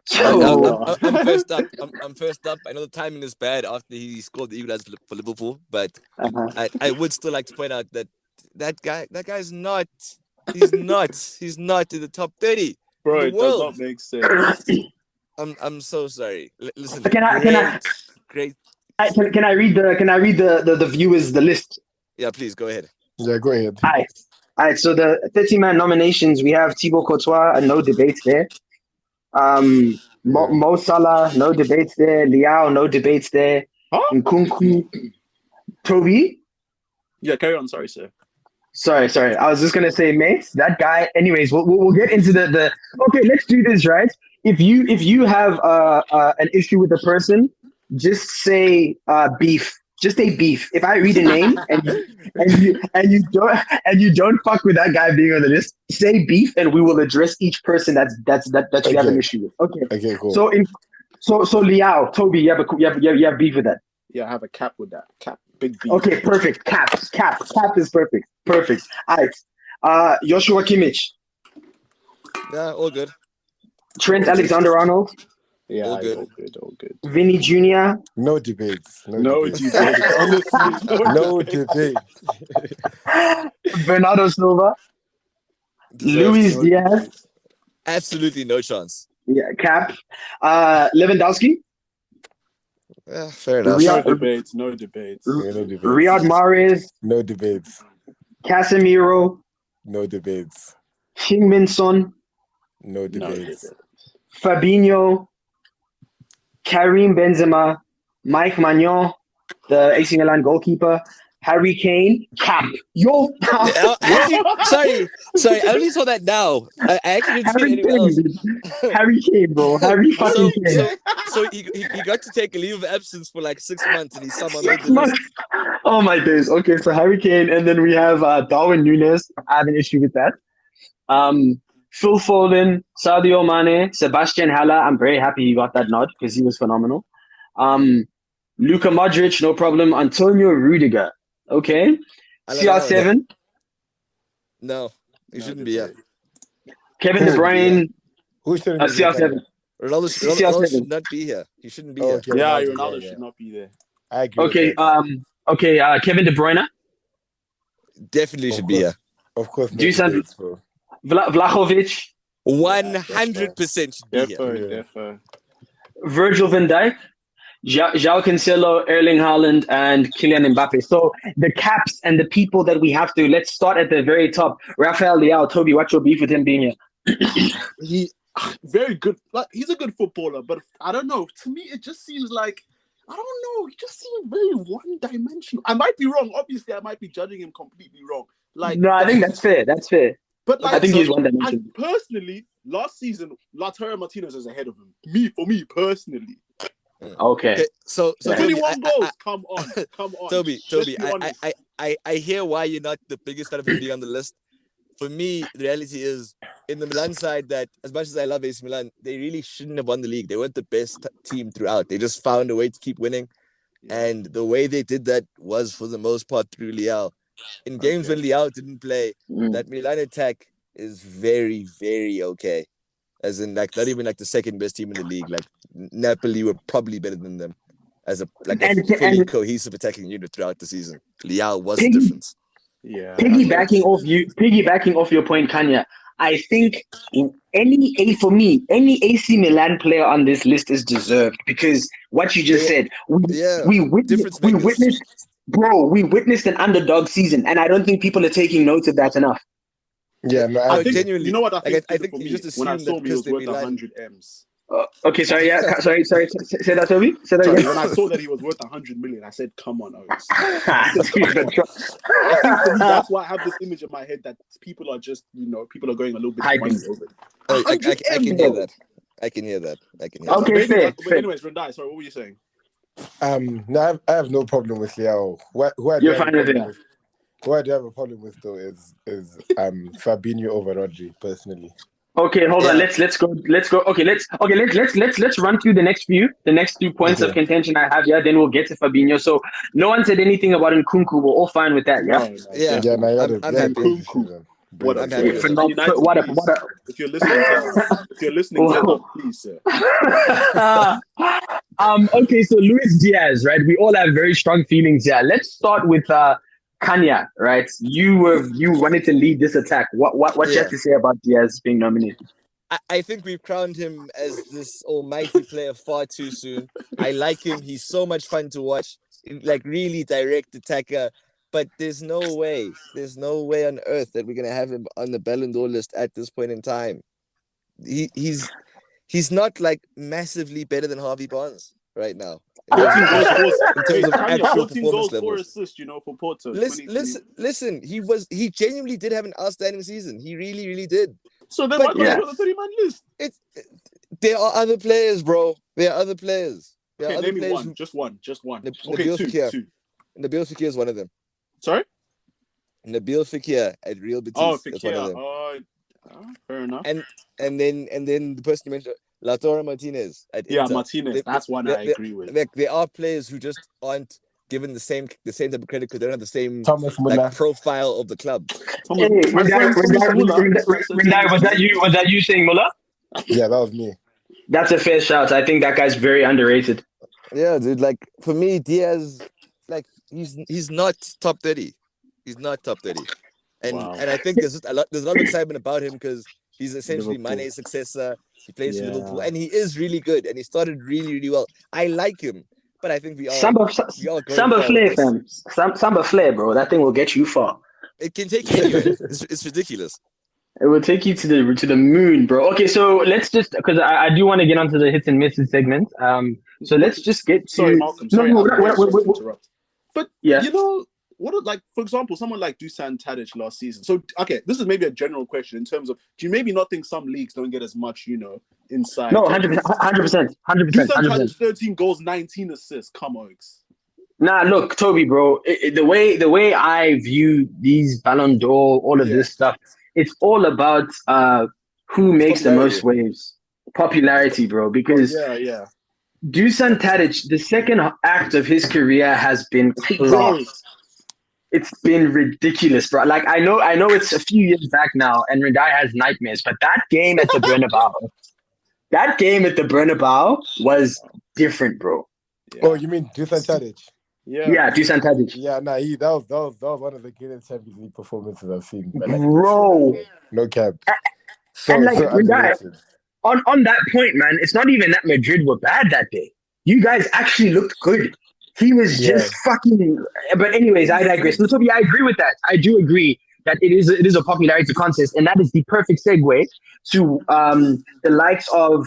So I'm first up. I'm first up. I know the timing is bad after he scored the equalizer for Liverpool, but I would still like to point out that guy's not. He's not in the top 30 Bro, in the world. does not make sense. I'm so sorry. Listen, can I great. Can I read the viewers the list? Yeah, please go ahead. Yeah, go ahead. All right. So the 30-man nominations, we have Thibaut Courtois, no debates there. Mo Salah, no debates there. Liao, no debates there. Huh? Nkunku, Toby. Yeah, carry on. Sorry, sir. Sorry. I was just gonna say, Mace, that guy. Anyways, we'll get into the. Okay, let's do this, right? If you have an issue with a person, just say beef. Just say beef. If I read a name and you don't fuck with that guy being on the list, say beef, and we will address each person that you have an issue with. Okay. Okay, cool. So Liao, Toby, you have beef with that. Yeah, I have a cap with that. Cap, big beef. Okay, perfect. Cap is perfect. All right. Joshua Kimmich. Yeah, all good. Trent Alexander-Arnold. Yeah, all good. All good. Vinny Jr. No debates. No debates. Honestly, no debates. Bernardo Silva. Luis Diaz. Absolutely no chance. Yeah, cap. Lewandowski, Yeah, fair enough. No Riyad, debates. No debates. Yeah, no debates. Riyad Mahrez, No debates. Casemiro, No debates. Heung-min Son, No No debates. debates. Fabinho, Karim Benzema, Mike Magnon, the AC Milan goalkeeper, Harry Kane, cap. Yo, Actually, sorry. I only saw that now. I actually didn't see Harry it anywhere else. Kane, dude. Harry Kane, bro. Harry fucking Kane. So he got to take a leave of absence for like 6 months, and he somehow made 6 the list. months. Oh my days. Okay, so Harry Kane, and then we have Darwin Nunes. I have an issue with that. Phil Foden, Sadio Mane, Sebastian Haller. I'm very happy he got that nod because he was phenomenal. Luka Modric, no problem. Antonio Rudiger. Okay. CR7, No, he No shouldn't be here. debate. Kevin De Bruyne, Who shouldn't be CR7. Ronaldo CR7. should not be here. He shouldn't be Oh, here. okay, Yeah, Ronaldo, Ronaldo yeah. should not be there. I agree. Okay, with that. Kevin De Bruyne, Definitely should be here. Of course, no Dusan debates, bro. Vlahovic, 100% should be here. Defo. Virgil van Dijk, João Cancelo, Erling Haaland, and Kylian Mbappe. So the caps and the people that we have to, let's start at the very top. Rafael Leao, Toby, what's your beef with him being here? He very good. Like, he's a good footballer, but I don't know. To me, it just seems like I don't know. He just seems very one-dimensional. I might be wrong. Obviously, I might be judging him completely wrong. Like, No, I think that's fair. That's fair. But like, I think he's one-dimensional. Personally, last season, Lautaro Martinez was ahead of him. For me personally. Okay. So 21 Toby, goals. Come on. Toby, Let's be honest. I hear why you're not the biggest fan of him being on the list. For me, the reality is, in the Milan side, that as much as I love AC Milan, they really shouldn't have won the league. They weren't the best team throughout. They just found a way to keep winning. Yeah. And the way they did that was, for the most part, through Leao. In games when Leao didn't play, that Milan attack is very, very okay. As in, like, not even like the second best team in the league. Like, Napoli were probably better than them as a fully cohesive attacking unit throughout the season. Leao was the difference. Yeah. Piggybacking off your point, Kanya, I think any AC Milan player on this list is deserved because what you just said, we witnessed an underdog season, and I don't think people are taking note of that enough. Yeah, no, I think genuinely. You know what I think? I think you just assumed when I saw that he was worth Milan... 100 M's. Okay, sorry. Yeah, sorry. Say that, Toby. Say that Sorry, again. when I saw that he was worth 100 million, I said, "Come on, Oaks." I I think for me, that's why I have this image in my head that people are just, people are going a little bit funny over it. I can hear that. I can hear that. Okay, fair. But anyways, Rendai, sorry, what were you saying? No, I have no problem with Leao. You're fine with it. Who I do have a problem with though is Fabinho over Rodri personally. Okay, hold on. Let's go. Okay, let's run through the next few points of contention I have here. Then we'll get to Fabinho. So no one said anything about Nkunku. We're all fine with that, yeah. I'm happy. What I'm happy. If you're listening, tell us, please, sir. Okay, so Luis Diaz, right? We all have very strong feelings here. Let's start with Kanya, right? You wanted to lead this attack. What you have to say about Diaz being nominated? I think we've crowned him as this almighty player far too soon. I like him. He's so much fun to watch. Like, really direct attacker. But there's no way on earth that we're gonna have him on the Ballon d'Or list at this point in time. He's not like massively better than Harvey Barnes right now. In terms of actual 14 goals, performance levels. 4 assists, for Porto. Listen. He genuinely did have an outstanding season. He really, really did. So then why can't he on the 30-man list? There are other players, bro. There are other players. Name me one. Just one. Okay, two. Nabil Fekir is one of them. Sorry? Nabil Fekir at Real Betis. Oh, That's one of them. Fair enough. And then the person you mentioned, Lautaro Martinez at Inter. Martinez. That's one I agree with. There are players who just aren't given the same type of credit because they don't have the same profile of the club. Was that you saying Muller? Yeah, that was me. That's a fair shout. I think that guy's very underrated. Yeah, dude. Like, for me, Diaz, like, he's not top 30. He's not top 30. And I think there's a lot of excitement about him because he's essentially Mane's successor. He plays for Liverpool, and he is really good, and he started really, really well. I like him, but I think we are going Samba far with Flair, this. fam. Samba Flair, bro. That thing will get you far. It can take you anywhere. It's ridiculous. It will take you to the moon, bro. Okay, so let's just because I do want to get onto the hits and misses segment. So let's just get Sorry, to Malcolm. Sorry, sorry to interrupt. But yeah, you know, like for example, someone like Dusan Tadic last season. So okay, this is maybe a general question in terms of do you maybe not think some leagues don't get as much, inside? no, 100%, 100%, 100%, Dusan 100%. Tadic 13 goals, 19 assists. Come on, Nah, look, Toby, bro. The way I view these Ballon d'Or, all of this stuff, it's all about who makes the most waves, popularity, bro. Because yeah. Dusan Tadic, the second act of his career has been class. It's been ridiculous, bro. Like I know it's a few years back now, and Rendai has nightmares, but that game at the Bernabeu was different, bro. Yeah. Oh, you mean Dusan Tadic? Yeah, Dusan Tadic. Yeah, nah, that was one of the greatest Champions League performances I've seen. Bro, no cap. And like Rendai, on that point, man, it's not even that Madrid were bad that day. You guys actually looked good. He was just fucking. But anyways, I digress. No, Toby, I agree with that. I do agree that it is a popularity contest, and that is the perfect segue to the likes of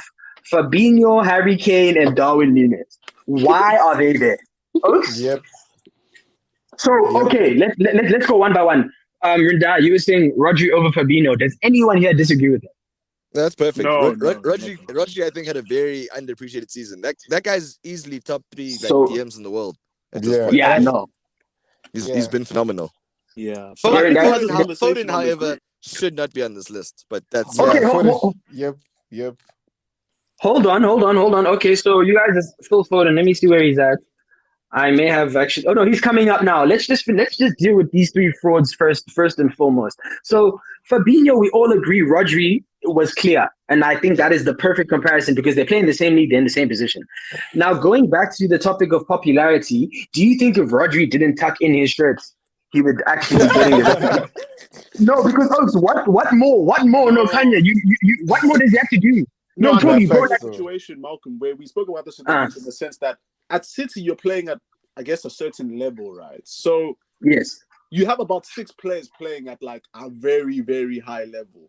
Fabinho, Harry Kane, and Darwin Núñez. Why are they there? Oops. Yep. So okay, let's go one by one. Rinda, you were saying Rodri over Fabinho. Does anyone here disagree with that? That's perfect. No, Rodri, I think, had a very underappreciated season. That guy's easily top 3 DMs in the world at this point. Yeah, I know. He's been phenomenal. Yeah. Foden, however, should not be on this list, but that's Yep. Hold on. Okay, so you guys are still Foden. Let me see where he's at. I may have actually. Oh no, he's coming up now. Let's just deal with these 3 frauds first and foremost. So Fabinho, we all agree, Rodri was clear, and I think that is the perfect comparison because they play in the same league, they're in the same position. Now, going back to the topic of popularity, do you think if Rodri didn't tuck in his shirts, he would actually be getting the No, because what more? No, Kanya, you what more does he have to do? No, Tony, bro, that situation, Malcolm, where we spoke about this in the sense that at City you're playing at, I guess, a certain level, right? So yes, you have about 6 players playing at like a very, very high level.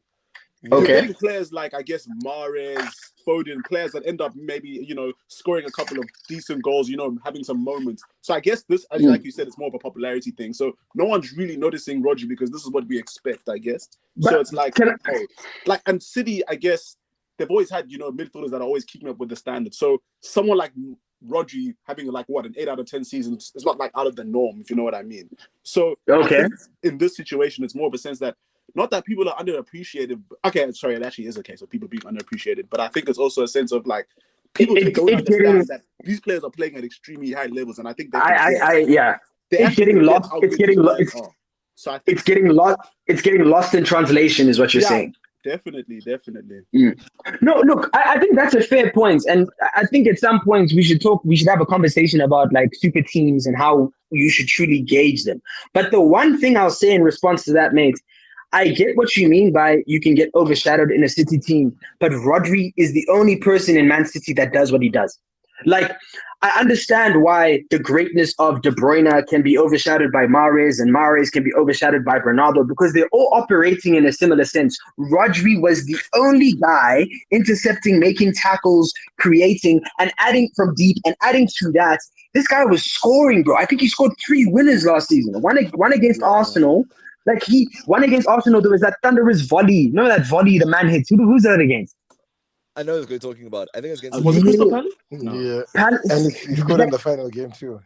Okay. You're getting players like, I guess, Mahrez, Foden, players that end up maybe, scoring a couple of decent goals, having some moments. So I guess this, like you said, it's more of a popularity thing. So no one's really noticing Rodri because this is what we expect, I guess. But so it's like, and City, I guess, they've always had, midfielders that are always keeping up with the standard. So someone like Rodri having an 8 out of 10 seasons is not like out of the norm, if you know what I mean. So I think in this situation, it's more of a sense that not that people are underappreciated. Okay, sorry, it actually is a case of people being underappreciated, but I think it's also a sense of like people don't understand that these players are playing at extremely high levels, and I think it's getting lost. So I think it's getting lost in translation, is what you're saying. Definitely. No, look, I think that's a fair point, and I think at some points we should have a conversation about like super teams and how you should truly gauge them. But the one thing I'll say in response to that, mate, I get what you mean by you can get overshadowed in a City team, but Rodri is the only person in Man City that does what he does. Like, I understand why the greatness of De Bruyne can be overshadowed by Mahrez and Mahrez can be overshadowed by Bernardo because they're all operating in a similar sense. Rodri was the only guy intercepting, making tackles, creating, and adding from deep and adding to that. This guy was scoring, bro. I think he scored 3 winners last season. One against Arsenal. Like he won against Arsenal. There was that thunderous volley. Remember that volley the man hits? Who's that against? I know what you're talking about. I think it's against. Was it Crystal Palace? No. Yeah, and he scored in the final game too.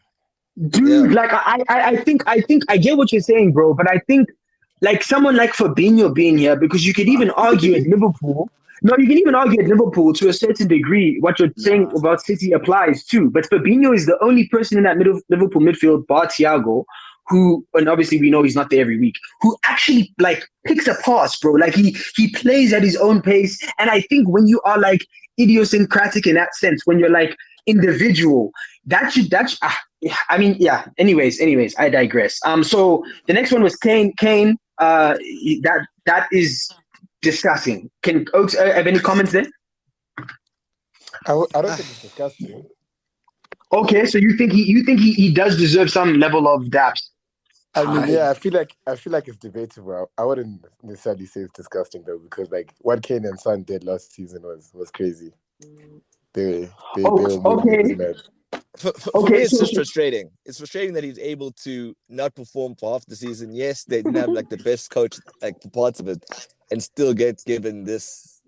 Dude, like I think I get what you're saying, bro. But I think like someone like Fabinho being here because you could even argue at Liverpool. No, you can even argue at Liverpool to a certain degree. What you're saying about City applies too. But Fabinho is the only person in that Liverpool midfield, bar Thiago, who, and obviously we know he's not there every week, who actually like picks a pass, bro. Like he plays at his own pace. And I think when you are like idiosyncratic in that sense, when you're like individual, anyways, I digress. So the next one was Kane. That is disgusting. Can Oaks have any comments there? I don't think it's disgusting. Okay, so you think he does deserve some level of daps? I mean, yeah, I feel like it's debatable. I wouldn't necessarily say it's disgusting though, because like what Kane and Son did last season was crazy. They were moving Okay, mad. For me, okay. it's So, just frustrating. It's frustrating that he's able to not perform for half the season. Yes, they didn't have like the best coach like for parts of it, and still get given this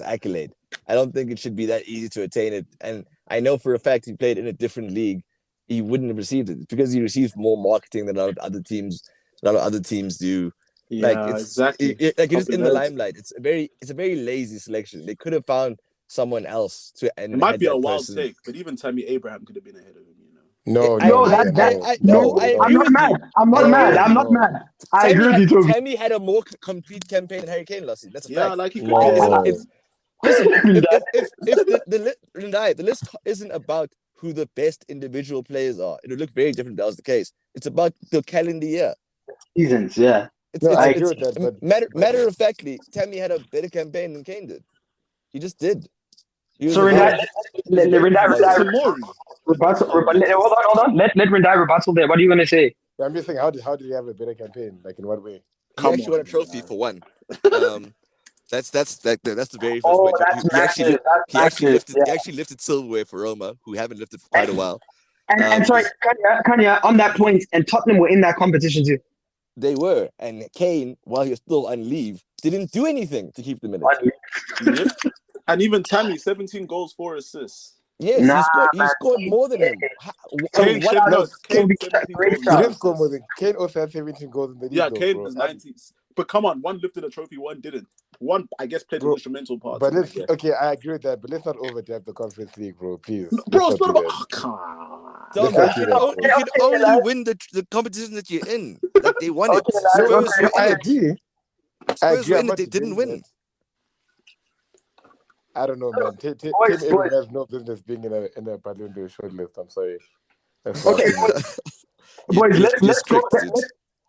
accolade. I don't think it should be that easy to attain it. And I know for a fact he played in a different league, he wouldn't have received it because he received more marketing than a lot of other teams. A lot of other teams do. Like Yeah, it's exactly. like it is in the Compliments. limelight. It's a very lazy selection. They could have found someone else to It and might had be a that wild person. take, but even Tammy Abraham could have been ahead of him. No, I, no, no, I, yeah, that I, no, I, no, no, I I'm agree not with mad. you. I'm I not agree mad. with I'm you. not no, mad. I agree with you, Toby. Tammy had a more complete campaign than Harry Kane last season. That's a Yeah, fact. like he could Like get. no. it's listen. If the list isn't about who the best individual players are, it would look very different if that was the case. It's about the calendar year. Seasons, yeah. It's No, it's I Like, agree it's with that, but matter of factly, Tammy had a better campaign than Kane did. He just did. He was so a how? very Rendai, he was a very Look at positive. Tomori. hold on. Let Rendai rebuttal there. What are you gonna say? I'm just saying, how did he have a better campaign? Like in what way? He Come actually won on, a trophy man. for one. Um, that's the very first Oh, point. that's massive. That's massive. Yeah. He actually lifted silverware for Roma, who haven't lifted for quite a while. And sorry, This Kanya, on that point, and Tottenham were in that competition too. They were, and Kane, while he was still on leave, didn't do anything to keep them in it. Yep. And even Tammy, 17 goals, 4 assists. Yes, Nah, he man. scored more than him. Kane, What? Shout No, out, Kane Toby. 17 Great goals and he shout. 4 didn't score more assists. than Kane. Also had 17 goals in the league, Yeah, though, Kane bro. is 19. But come on, one lifted a trophy, one didn't. One, I guess, played an Bro, instrumental part but in let's it. okay. I agree with that, but let's not overdub the Conference League, bro. Please, let's Bro, it's not not do about. that. Oh, come on. Let's Dom, not do that, you bro. can Okay, only lad. win the competition that you're in. Like they won it. Okay, lad. Spurs Okay, were in I it. agree. I Spurs agree. were I'm in it. not They didn't debating win. that. I don't know, man. Team boys, boys. Abraham has no business being in a Ballon d'Or shortlist. I'm sorry. That's my Okay, opinion. boys. You're strict, dude.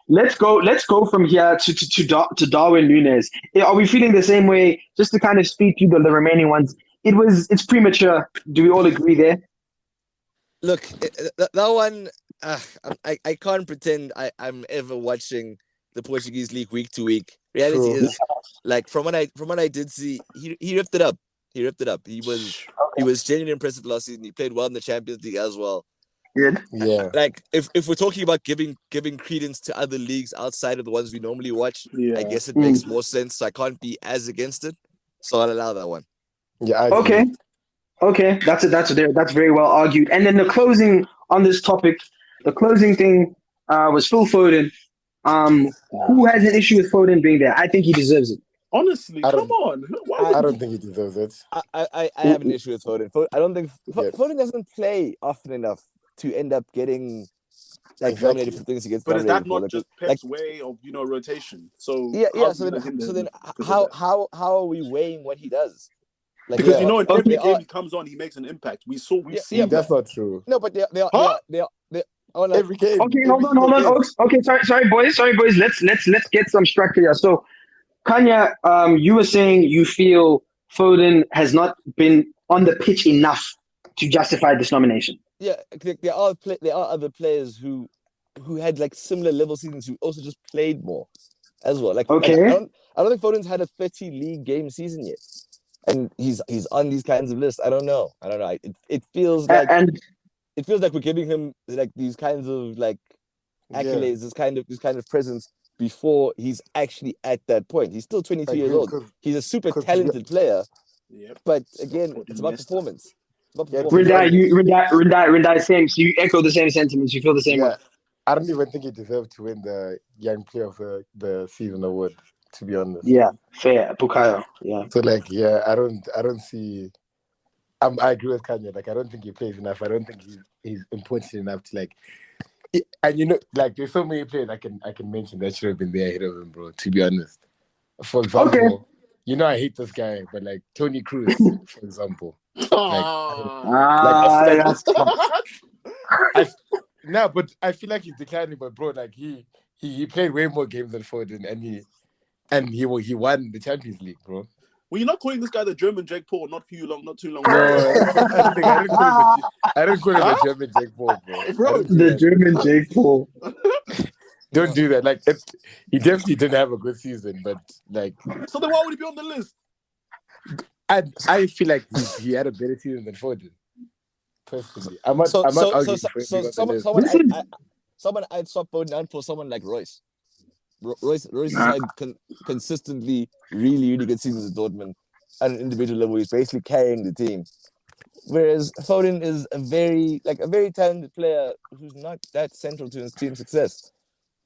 Let's go from here to Darwin Nunes. Are we feeling the same way? Just to kind of speak to the remaining ones. It's premature. Do we all agree there? Look, that one, I can't pretend I'm ever watching the Portuguese league week to week. Reality True. is, like from what I did see, he ripped it up. He ripped it up. He was genuinely impressive last season. He played well in the Champions League as well. Good. Yeah. Like if we're talking about giving credence to other leagues outside of the ones we normally watch, I Yeah. guess it makes more sense. So I can't be as against it. So I'll allow that one. Yeah, I Okay. agree. Okay. That's very well argued. And then the closing on this topic, the closing thing was Phil Foden. Nah. Who has an issue with Foden being there? I think he deserves it. Honestly, I come don't. on. Why I I wouldn't don't you? think he deserves it. I have an issue with Foden. I don't think Yeah, Foden doesn't play often enough to end up getting like nominated exactly. for things he gets But is that nominated for. not just Like Pep's way of rotation? So yeah. how's it gonna hinder So him then because of that? how are we weighing what he does? Like Because in every they game are he comes on, he makes an impact. We've yeah, seen but That's that. not true. no, but Huh? they are like Every game, Okay, every hold single on, game. Oaks. Okay, sorry, boys. Let's get some structure here. So, Kanya, you were saying you feel Foden has not been on the pitch enough to justify this nomination. yeah, there are other players who had like similar level seasons who also just played more as well. Like Okay, I don't think Foden's had a 30 league game season yet. And he's on these kinds of lists. I don't know. and It feels like we're giving him like these kinds of like Yeah, accolades, this kind of presence before he's actually at that point. He's still 22 years agree. old. He's a super Because to be talented player, Yep. but again, Support it's about Iniesta. performance. It's about yeah, to be performance. honest, Rendai, same. So you echo the same sentiments. You feel the same way. yeah, I don't even think he deserved to win the Young Player of the Season award. To be honest, Yeah, fair, Bukayo. Yeah. so like, yeah, I don't see. I agree with Kanye. Like, I don't think he plays enough. I don't think he's important enough to like. And like, there's so many players I can mention that should have been there ahead of him, bro. To be honest, for Okay. example, I hate this guy, but like Tony Cruz, for example, like, That's no, but I feel like he's declining. But bro, like he played way more games than Foden, and he won the Champions League, bro. Well, you're not calling this guy the German Jake Paul not too long No, ago. I didn't call him the German Jake Paul, bro. Bro, The German Jake Paul. Don't do that. Like, he definitely didn't have a good season, but like, so then why would he be on the list? I feel like he had a better season than Foden. Personally, I'm not arguing for him. Someone I'd swap Foden down for someone like Royce. Royce has had consistently really, really good seasons at Dortmund at an individual level. He's basically carrying the team. Whereas Foden is a very talented player who's not that central to his team's success.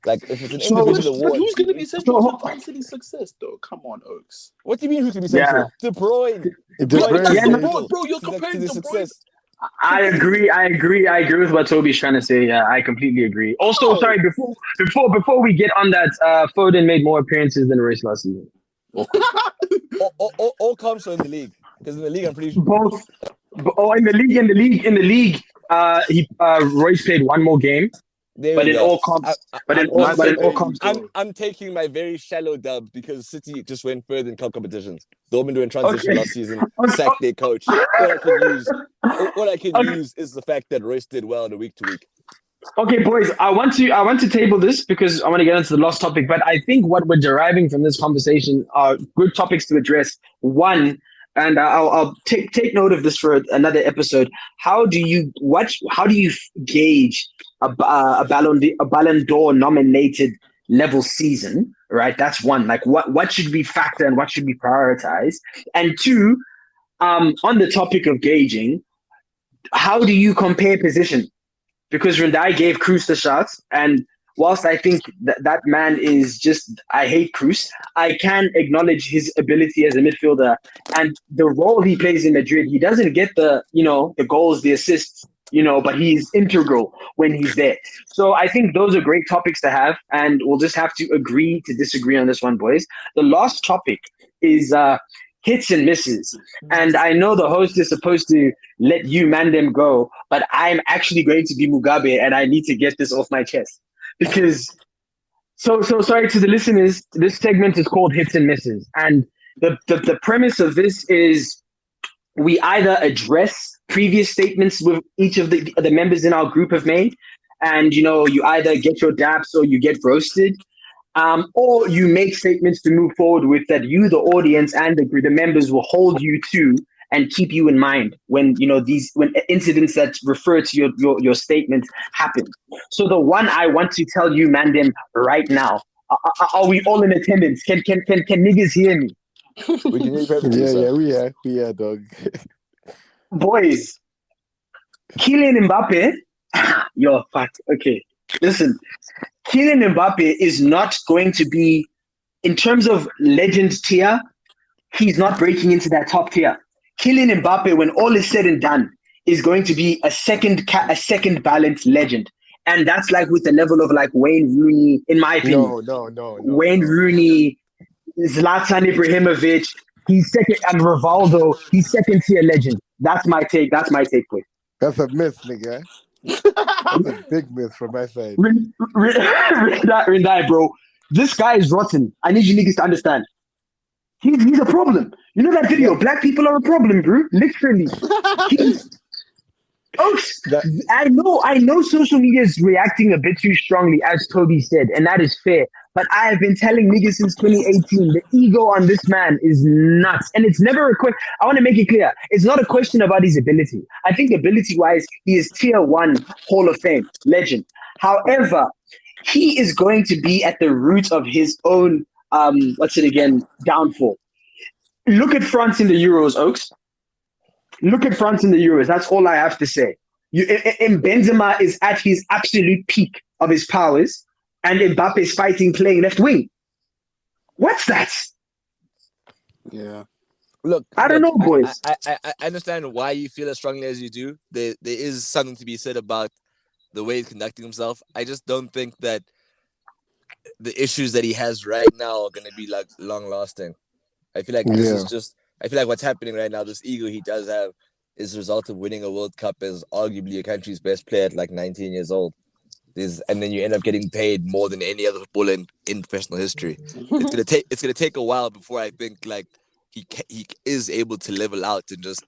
Like, if it's an individual award... But who's going to be central to Man City's success, though? Come on, Oaks. What do you mean who's going to be central? De Bruyne. Bro, you're comparing De Bruyne. I agree with what Toby's trying to say. Yeah, I completely agree. Also, sorry, before we get on that, Foden made more appearances than Royce last season. All comes in the league. Because in the league, I'm pretty sure... Both. In the league, Royce played one more game. But in all comps, I'm taking my very shallow dub because City just went further in cup competitions. Dortmund were in transition last season, sacked their coach. All I can use is the fact that Royce did well on a week to week. Okay, boys, I want to table this because I want to get into the last topic. But I think what we're deriving from this conversation are good topics to address. One, and I'll take note of this for another episode. How do you gauge a Ballon d'Or nominated level season? Right, that's one. Like, what should we factor and what should we prioritize? And two, on the topic of gauging, how do you compare position? Because Rundai gave Kroos the shot, and whilst I think that man is just, I hate Kroos, I can acknowledge his ability as a midfielder and the role he plays in Madrid. He doesn't get the goals, the assists, but he's integral when he's there. So I think those are great topics to have, and we'll just have to agree to disagree on this one, boys. The last topic is hits and misses. And I know the host is supposed to let you man them go, but I'm actually going to be Mugabe, and I need to get this off my chest. Because, so sorry to the listeners, this segment is called Hits and Misses. And the premise of this is we either address previous statements with each of the members in our group have made, and, you either get your daps or you get roasted, or you make statements to move forward with that you, the audience, and the members will hold you to and keep you in mind when when incidents that refer to your statement happen. So the one I want to tell you, Mandem, right now, are we all in attendance? Can niggas hear me? We can hear you. We are, dog. Boys, Kylian Mbappe, yo, fuck. Okay, listen, Kylian Mbappe is not going to be, in terms of legend tier, he's not breaking into that top tier. Kylian Mbappe, when all is said and done, is going to be a second balanced legend. And that's like with the level of like Wayne Rooney, in my opinion. No. Wayne Rooney, Zlatan Ibrahimovic, he's second, and Rivaldo, he's second tier legend. That's my take, quick. That's a miss, nigga. That's a big miss from my side. Rindai, bro. This guy is rotten. I need you niggas to understand. He's a problem. You know that video? Black people are a problem, bro. Literally. I know social media is reacting a bit too strongly, as Toby said, and that is fair. But I have been telling niggas since 2018, the ego on this man is nuts. And it's never a question. I want to make it clear. It's not a question about his ability. I think ability-wise, he is tier 1 Hall of Fame legend. However, he is going to be at the root of his own, downfall. Look at France in the Euros, Oaks. Look at France in the Euros. That's all I have to say. Benzema is at his absolute peak of his powers, and Mbappe is playing left wing. What's that? Yeah. Look, I don't know, boys. I understand why you feel as strongly as you do. There is something to be said about the way he's conducting himself. I just don't think that the issues that he has right now are going to be like long lasting. I feel like this is just. I feel like what's happening right now, this ego he does have, is a result of winning a World Cup as arguably a country's best player at like 19 years old. And then you end up getting paid more than any other footballer in professional history. It's gonna take a while before I think like he is able to level out and just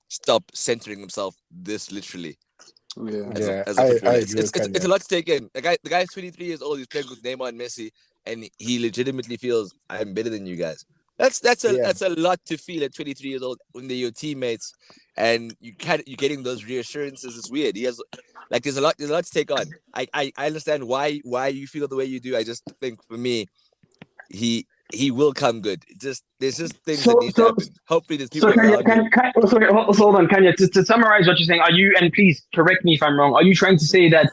stop centering himself this literally. As a I footballer, agree with it's a lot to take in. The guy's 23 years old. He's playing with Neymar and Messi, and he legitimately feels I'm better than you guys. That's a lot to feel at 23 years old when they're your teammates, and you're getting those reassurances. It's weird. He has there's a lot to take on. I understand why you feel the way you do. I just think for me, he will come good. There's just things that need to happen. Hopefully, there's people Kanya, around him. hold on, Kanya. To summarize what you're saying, are you, and please correct me if I'm wrong, are you trying to say that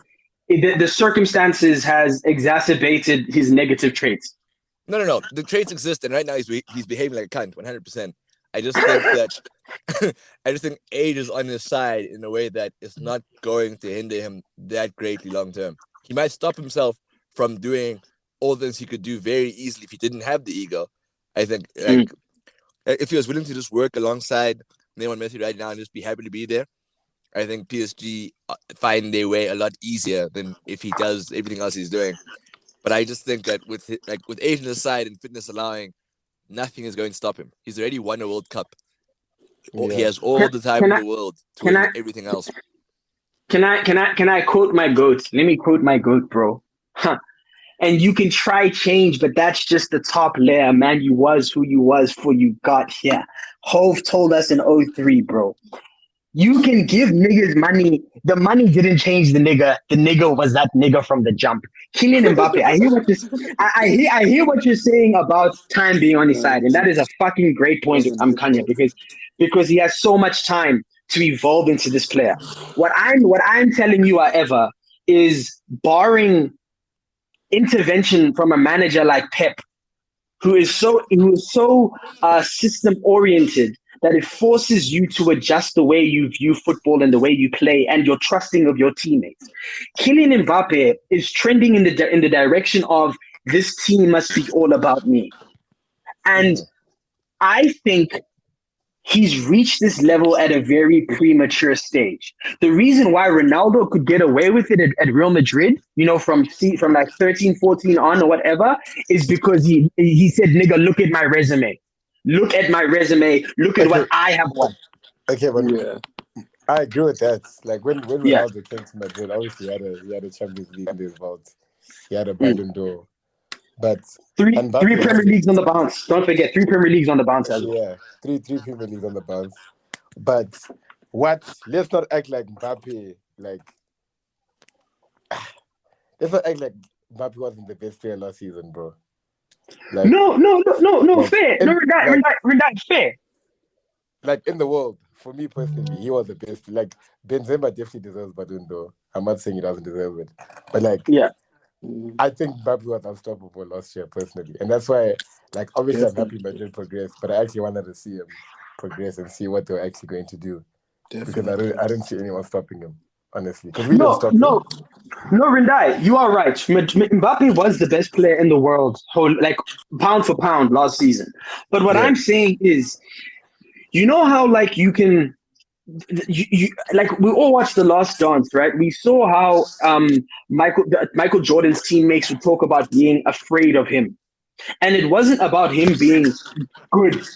the circumstances has exacerbated his negative traits? No. The traits exist, and right now he's behaving like a cunt, 100%. I just think that age is on his side in a way that it's not going to hinder him that greatly long term. He might stop himself from doing all things he could do very easily if he didn't have the ego. I think if he was willing to just work alongside Neymar and Messi right now and just be happy to be there, I think PSG find their way a lot easier than if he does everything else he's doing. But I just think that with age on his side and fitness allowing, nothing is going to stop him. He's already won a World Cup. He has all the time in the world to win everything else. Can I quote my goat? Let me quote my goat, bro. Huh. And you can try change, but that's just the top layer, man. You was who you was before you got here. Hove told us in 03, bro. You can give niggas money. The money didn't change the nigga. The nigga was that nigga from the jump. Kylian Mbappe, I hear what you're saying about time being on his side, and that is a fucking great point, Kanya, because he has so much time to evolve into this player. What I'm telling you, however, is barring intervention from a manager like Pep, who is so system oriented that it forces you to adjust the way you view football and the way you play and your trusting of your teammates. Kylian Mbappe is trending in the direction of this team must be all about me. And I think he's reached this level at a very premature stage. The reason why Ronaldo could get away with it at Real Madrid, from like 13, 14 on or whatever, is because he said, nigga, look at my resume. Look at my resume. Look at what I have won. Okay, but I agree with that. Like when Ronaldo came to Madrid, obviously he had a Champions League under his belt. He had a Ballon d'Or. But three Premier Leagues on the bounce. Don't forget, 3 Premier Leagues on the bounce as well. Yeah, three Premier Leagues on the bounce. But let's not act like Mbappe, let's not act like Mbappe wasn't the best player last season, bro. Like, no, fair. Rendai, fair. Like in the world, for me personally, he was the best. Like Benzema definitely deserves Ballon d'Or. I'm not saying he doesn't deserve it, but I think Mbappe was unstoppable last year personally, and that's why, obviously, I'm happy Madrid progressed, but I actually wanted to see him progress and see what they were actually going to do, because I didn't see anyone stopping him, honestly. Because we didn't stop him. No, Rendai, you are right. Mbappe was the best player in the world, pound for pound last season. But what I'm saying is, you know how you can. We all watched The Last Dance, right? We saw how Michael Jordan's teammates would talk about being afraid of him, and it wasn't about him being good.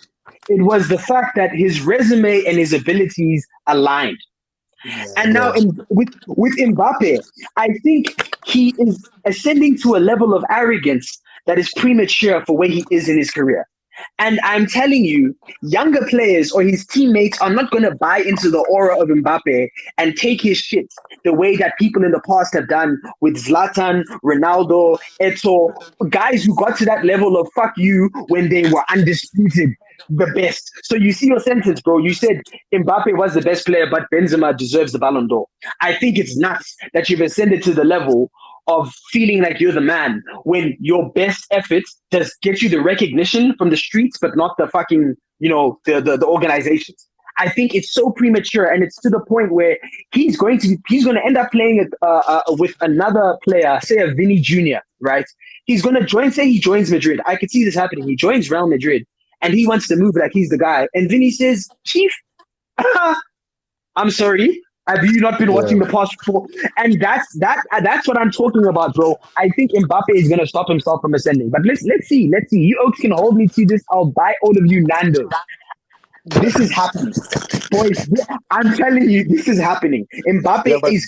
It was the fact that his resume and his abilities aligned. And now with Mbappe, I think he is ascending to a level of arrogance that is premature for where he is in his career. And I'm telling you, younger players or his teammates are not going to buy into the aura of Mbappe and take his shit the way that people in the past have done with Zlatan, Ronaldo, Eto'o, guys who got to that level of fuck you when they were undisputed, the best. So you see your sentence, bro. You said Mbappe was the best player, but Benzema deserves the Ballon d'Or. I think it's nuts that you've ascended to the level of feeling like you're the man when your best efforts just get you the recognition from the streets, but not the fucking, the organizations. I think it's so premature, and it's to the point where he's going to end up playing with another player, say a Vinny Jr., right? He's going to he joins Madrid. I could see this happening. He joins Real Madrid, and he wants to move like he's the guy. And Vinny says, Chief, I'm sorry, Have you not been watching Yeah. the past four? And that's what I'm talking about, bro. I think Mbappe is gonna stop himself from ascending. But let's see. You Oaks can hold me to this. I'll buy all of you Nando's. This is happening, boys. I'm telling you, this is happening. Yeah, Mbappe but he's.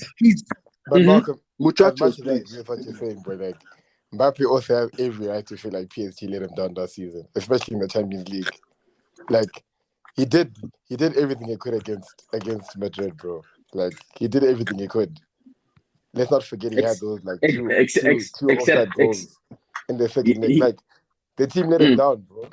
Mhm. Malcolm, as Muchachos, much as I agree please. with what you're saying, bro, like Mbappe also has every right to feel like PSG let him down that season, especially in the Champions League. Like he did everything he could against Madrid, bro. Like he did everything he could. Let's not forget he had Ex, those like ex, ex, ex, two except offside ex, goals in the second leg. he, Like the team let him mm. down, bro.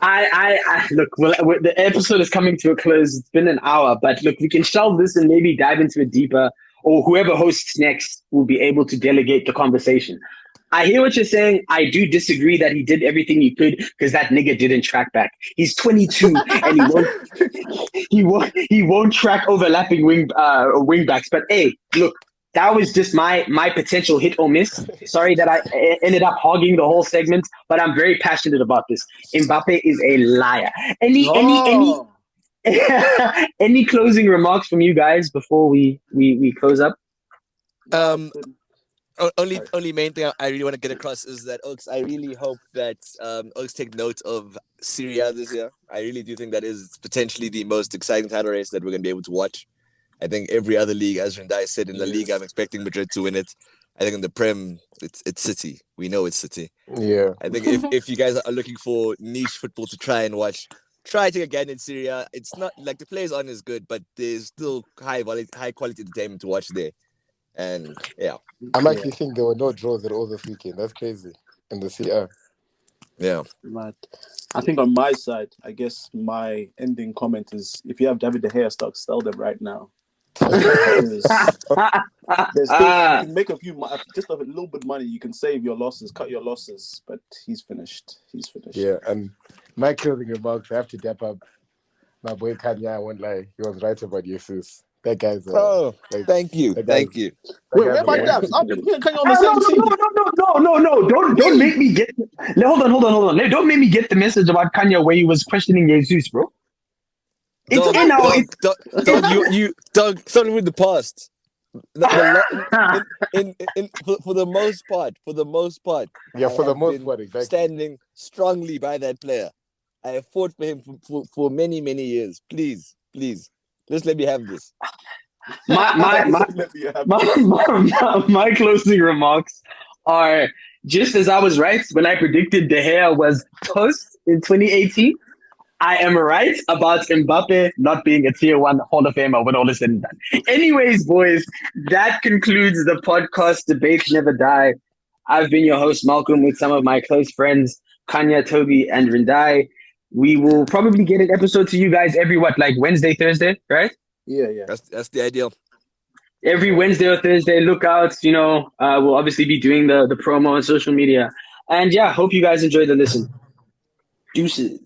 I look. Well, the episode is coming to a close. It's been an hour, but look, we can shelve this and maybe dive into it deeper. Or whoever hosts next will be able to delegate the conversation. I hear what you're saying. I do disagree that he did everything he could because that nigga didn't track back. He's 22 and he won't track overlapping wing backs. But hey, look, that was just my potential hit or miss. Sorry that I ended up hogging the whole segment, but I'm very passionate about this. Mbappe is a liar. Any Oh, any closing remarks from you guys before we close up? Um, only Sorry. only main thing I really want to get across is that Oaks. I really hope that Oaks take note of Syria this year. I really do think that is potentially the most exciting title race that we're gonna be able to watch. I think every other league, as Rendai said, in La Liga, I'm expecting Madrid to win it. I think in the Prem, it's City. We know it's City. Yeah. I think if you guys are looking for niche football to try and watch, try to again in Syria. It's not like the players aren't as good, but there's still high quality entertainment to watch there. And yeah, I'm Yeah, actually think there were no draws at all this weekend. That's crazy. In the CR. yeah. mad. I think on my side, I guess my ending comment is: if you have David De Gea stocks, sell them right now. Because there's still you can make a few just a little bit of money. You can save your losses, cut your losses, but he's finished. He's finished. Yeah, and my closing remarks, I have to dap up my boy Kanye. I won't lie, he was right about Jesus. That guy's Oh, like thank you, that guy's thank you. that Wait, guy's where a my Yeah. dabs? monster. Me and Kanye on the Oh, same team. no. Don't Me. make me get. Hold on. Don't make me get the message about Kanye where he was questioning Jesus, bro. It's Dog, in our. dog, dog, dog. Dog. Something with the past. For the most part, Yeah, I for the have most been part, exactly. standing strongly by that player. I have fought for him for many years. Please, just let me have this. my my my Let me have my, this. my closing remarks are just as I was right when I predicted De Gea was toast in 2018. I am right about Mbappe not being a tier one Hall of Famer when all is said and done. Anyways, boys, that concludes the podcast. Debates never die. I've been your host, Malcolm, with some of my close friends, Kanya, Toby, and Rindai. We will probably get an episode to you guys every like Wednesday, Thursday, right? Yeah. That's the ideal. Every Wednesday or Thursday, look out. We'll obviously be doing the promo on social media. And yeah, hope you guys enjoyed the listen. Deuces.